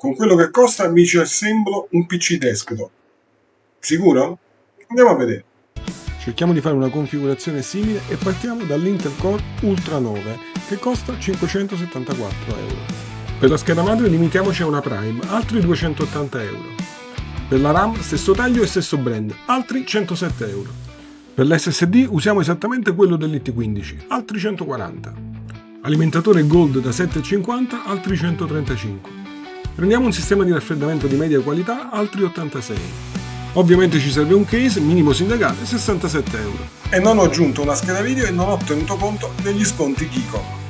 Con quello che costa mi ci assemblo un PC desktop. Sicuro? Andiamo a vedere. Cerchiamo di fare una configurazione simile e partiamo dall'Intel Core Ultra 9 che costa 574 euro. Per la scheda madre limitiamoci a una Prime, altri 280 euro. Per la RAM stesso taglio e stesso brand, altri 107 euro. Per l'SSD usiamo esattamente quello dell'It15, altri 140. Alimentatore Gold da 7,50, altri 135. Prendiamo un sistema di raffreddamento di media qualità, altri 86. Ovviamente ci serve un case, minimo sindacale, 67 euro. E non ho aggiunto una scheda video e non ho tenuto conto degli sconti Keycom.